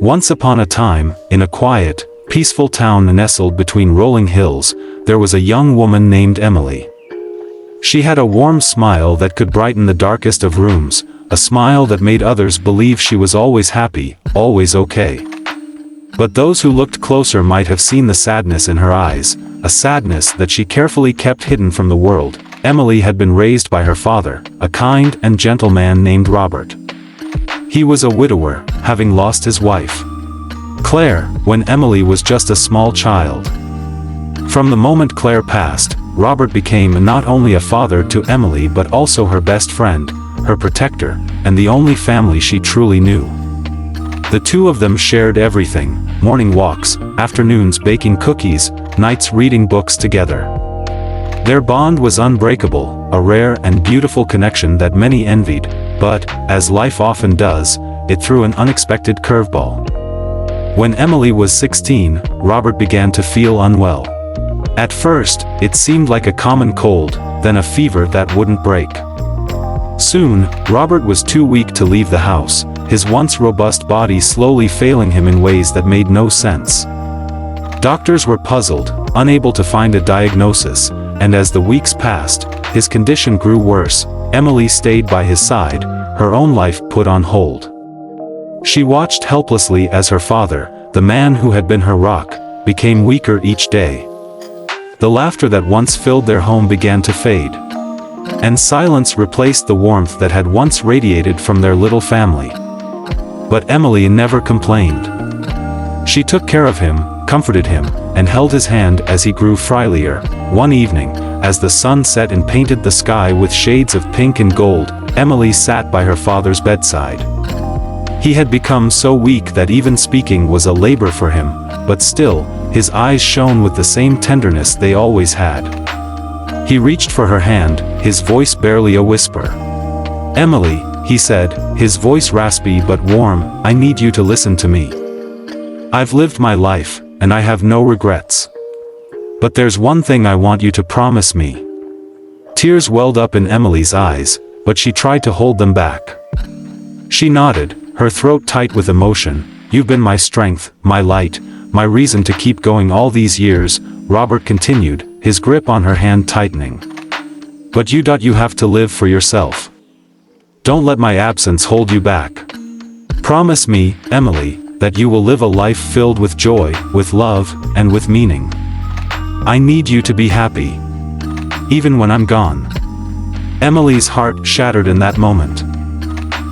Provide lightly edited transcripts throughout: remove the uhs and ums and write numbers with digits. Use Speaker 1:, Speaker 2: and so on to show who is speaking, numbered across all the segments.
Speaker 1: Once upon a time, in a quiet, peaceful town nestled between rolling hills, there was a young woman named Emily. She had a warm smile that could brighten the darkest of rooms, a smile that made others believe she was always happy, always okay. But those who looked closer might have seen the sadness in her eyes, a sadness that she carefully kept hidden from the world. Emily had been raised by her father, a kind and gentle man named Robert. He was a widower, having lost his wife, Claire, when Emily was just a small child. From the moment Claire passed, Robert became not only a father to Emily but also her best friend, her protector, and the only family she truly knew. The two of them shared everything: morning walks, afternoons baking cookies, nights reading books together. Their bond was unbreakable, a rare and beautiful connection that many envied, but, as life often does, it threw an unexpected curveball. When Emily was 16, Robert began to feel unwell. At first, it seemed like a common cold, then a fever that wouldn't break. Soon, Robert was too weak to leave the house, his once robust body slowly failing him in ways that made no sense. Doctors were puzzled, unable to find a diagnosis, and as the weeks passed, his condition grew worse. Emily stayed by his side, her own life put on hold. She watched helplessly as her father, the man who had been her rock, became weaker each day. The laughter that once filled their home began to fade, and silence replaced the warmth that had once radiated from their little family. But Emily never complained. She took care of him, comforted him, and held his hand as he grew frailier. One evening, as the sun set and painted the sky with shades of pink and gold, Emily sat by her father's bedside. He had become so weak that even speaking was a labor for him, but still, his eyes shone with the same tenderness they always had. He reached for her hand, his voice barely a whisper. "Emily," he said, his voice raspy but warm, "I need you to listen to me. I've lived my life, and I have no regrets. But there's one thing I want you to promise me." Tears welled up in Emily's eyes, but she tried to hold them back. She nodded, her throat tight with emotion. "You've been my strength, my light, my reason to keep going all these years," Robert continued, his grip on her hand tightening. "But you have to live for yourself. Don't let my absence hold you back. Promise me, Emily, that you will live a life filled with joy, with love, and with meaning. I need you to be happy, even when I'm gone." Emily's heart shattered in that moment.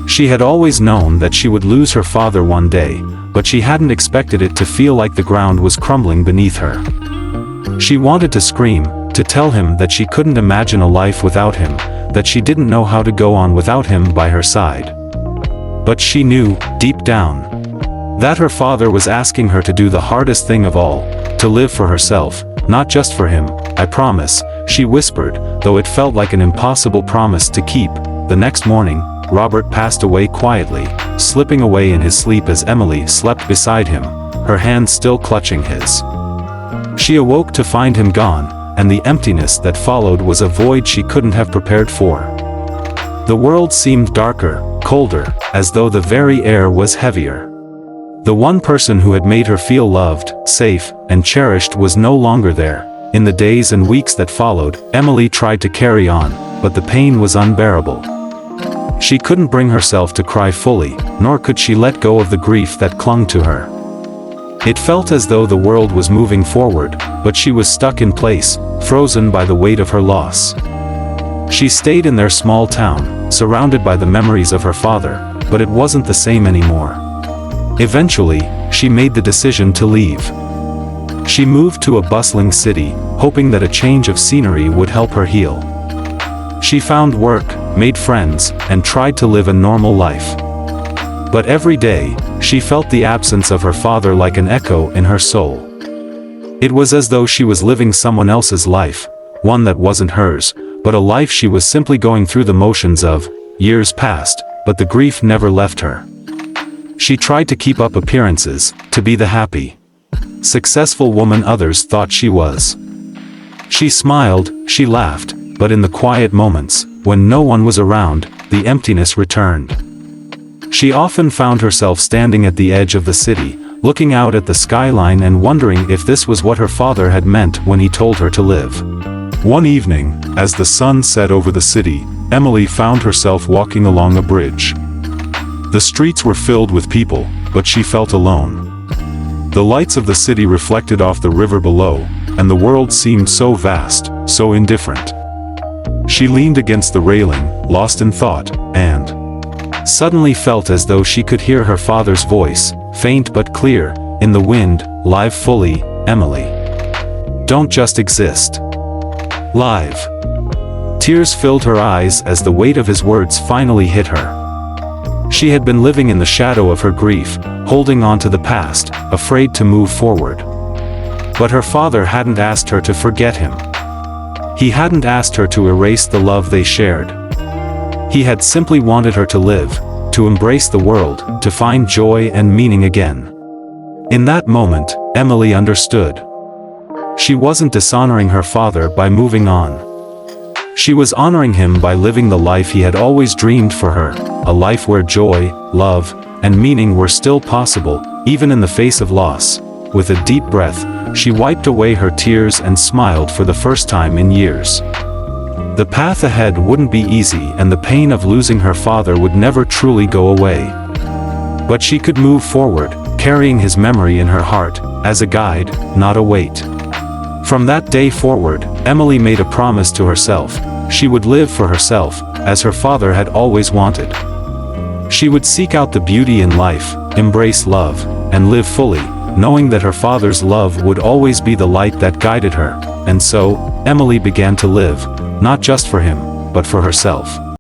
Speaker 1: She had always known that she would lose her father one day, but she hadn't expected it to feel like the ground was crumbling beneath her. She wanted to scream, to tell him that she couldn't imagine a life without him, that she didn't know how to go on without him by her side. But she knew, deep down, that her father was asking her to do the hardest thing of all, to live for herself, not just for him. "I promise," she whispered, though it felt like an impossible promise to keep. The next morning, Robert passed away quietly, slipping away in his sleep as Emily slept beside him, her hand still clutching his. She awoke to find him gone, and the emptiness that followed was a void she couldn't have prepared for. The world seemed darker, colder, as though the very air was heavier. The one person who had made her feel loved, safe, and cherished was no longer there. In the days and weeks that followed, Emily tried to carry on, but the pain was unbearable. She couldn't bring herself to cry fully, nor could she let go of the grief that clung to her. It felt as though the world was moving forward, but she was stuck in place, frozen by the weight of her loss. She stayed in their small town, surrounded by the memories of her father, but it wasn't the same anymore. Eventually, she made the decision to leave. She moved to a bustling city, hoping that a change of scenery would help her heal. She found work, made friends, and tried to live a normal life. But every day, she felt the absence of her father like an echo in her soul. It was as though she was living someone else's life, one that wasn't hers, but a life she was simply going through the motions of. Years passed, but the grief never left her. She tried to keep up appearances, to be the happy, successful woman others thought she was. She smiled, she laughed, but in the quiet moments, when no one was around, the emptiness returned. She often found herself standing at the edge of the city, looking out at the skyline and wondering if this was what her father had meant when he told her to live. One evening, as the sun set over the city, Emily found herself walking along a bridge. The streets were filled with people, but she felt alone. The lights of the city reflected off the river below, and the world seemed so vast, so indifferent. She leaned against the railing, lost in thought, and suddenly felt as though she could hear her father's voice, faint but clear, in the wind, live fully, "Emily. Don't just exist. Live." Tears filled her eyes as the weight of his words finally hit her. She had been living in the shadow of her grief, holding on to the past, afraid to move forward. But her father hadn't asked her to forget him. He hadn't asked her to erase the love they shared. He had simply wanted her to live, to embrace the world, to find joy and meaning again. In that moment, Emily understood. She wasn't dishonoring her father by moving on. She was honoring him by living the life he had always dreamed for her, a life where joy, love, and meaning were still possible, even in the face of loss. With a deep breath, she wiped away her tears and smiled for the first time in years. The path ahead wouldn't be easy and the pain of losing her father would never truly go away. But she could move forward, carrying his memory in her heart, as a guide, not a weight. From that day forward, Emily made a promise to herself. She would live for herself, as her father had always wanted. She would seek out the beauty in life, embrace love, and live fully, knowing that her father's love would always be the light that guided her. And so, Emily began to live, not just for him, but for herself.